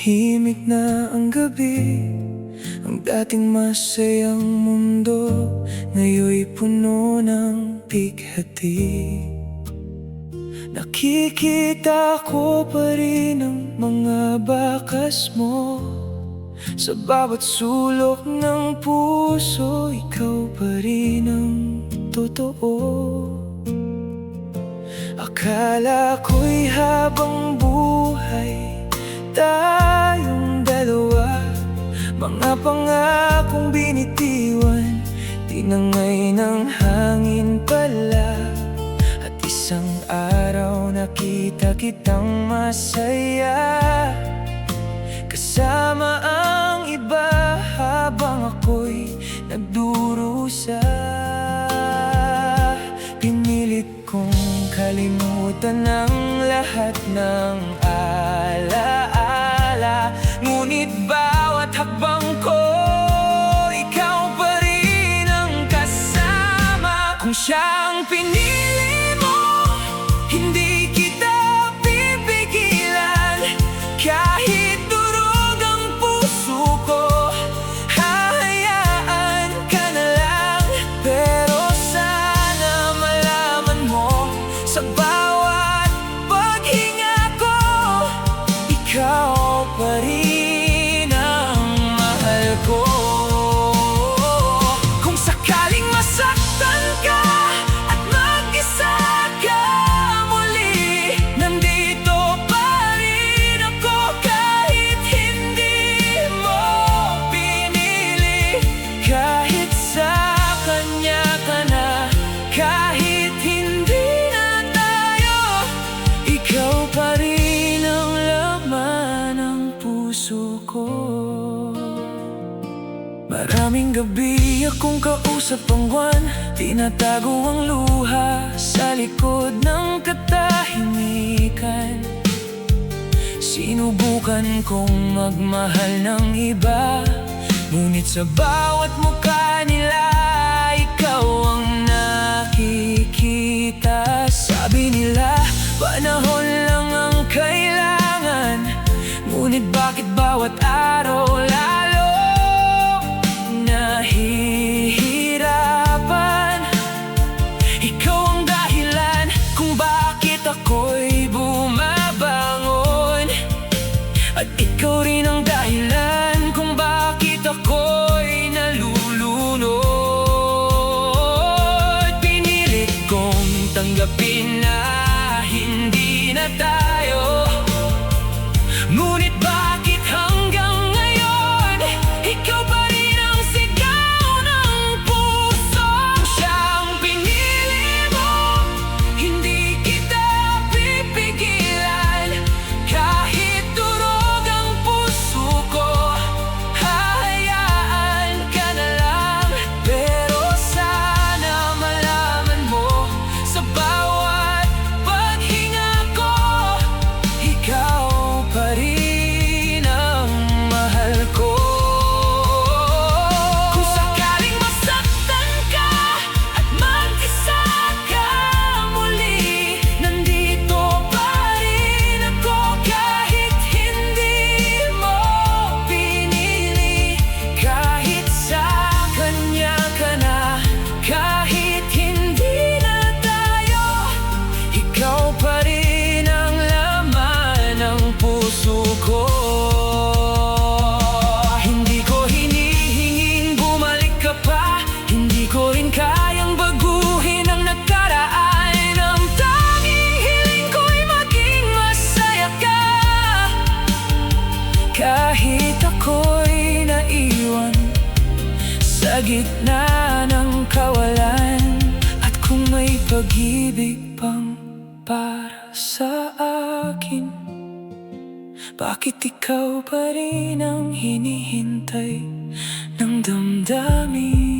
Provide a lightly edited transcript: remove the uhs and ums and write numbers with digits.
Tahimik na ang gabi, ang dating masayang mundo ngayon'y puno ng bighati. Nakikita ko pa rin ang mga bakas mo sa bawat sulok ng puso. Ikaw pa rin ang totoo. Akala ko'y habang buhay tayong dalawa, mga pangakong binitiwan, tinangay ng hangin pala. At isang araw nakita kitang masaya kasama ang iba, habang ako'y nagdurusa. Pinilit kong kalimutan ang lahat ng alaala, ngunit bawat hakbang ko, ikaw pa rin ang kasama. Kung siyang pinili mo, hindi kita pipigilan. Kahit durog ang puso ko, hahayaan ka na lang. Pero sana malaman mo, sa bawat paghinga ko, ikaw pa rin ang mahal ko. Kung sakaling masaktan ka at mag-isa ka muli, nandito pa rin ako kahit hindi mo pinili. Kahit sa kanya ka na, kahit hindi na tayo, ikaw pa rin ang laman ng puso ko. Maraming gabi akong kausap ang buwan, tinatago ang luha sa likod ng katahimikan. Sinubukan kong magmahal ng iba, ngunit sa bawat mukha nila, ikaw ang nakikita. Sabi nila, panahon lang ang kailangan, ngunit bakit bawat araw lalo nahihirapan? Ikaw ang dahilan kung bakit ako'y bumabangon, at ikaw rin ang dahilan kung bakit ako'y nalulunod. Pinilit kong tanggapin na hindi na tayo, ngunit bakit hanggang ngayon, ikaw pa rin ang sigaw ng puso. Siyang pinili mo, hindi kita pipigilan. Kahit durog ang puso ko, hahayaan ka na lang. Pero sana malaman mo, sa bawat paghinga ko, ikaw pa rin ang mahal ko. Kung sakaling masaktan ka at mag-isa ka muli, nandito pa rin ako kahit hindi mo pinili. Kahit sa kanya ka na, kahit hindi na tayo, ikaw pa rin ang laman ng puso ko. Hindi ko hinihinging bumalik ka pa, hindi ko rin kayang baguhin ang nakaraan. Ang tanging hiling ko'y maging masaya ka, kahit ako'y naiwan sa gitna ng kawalan. At kung may pag-ibig pang para sa akin, bakit ikaw pa rin ang hinihintay ng damdamin?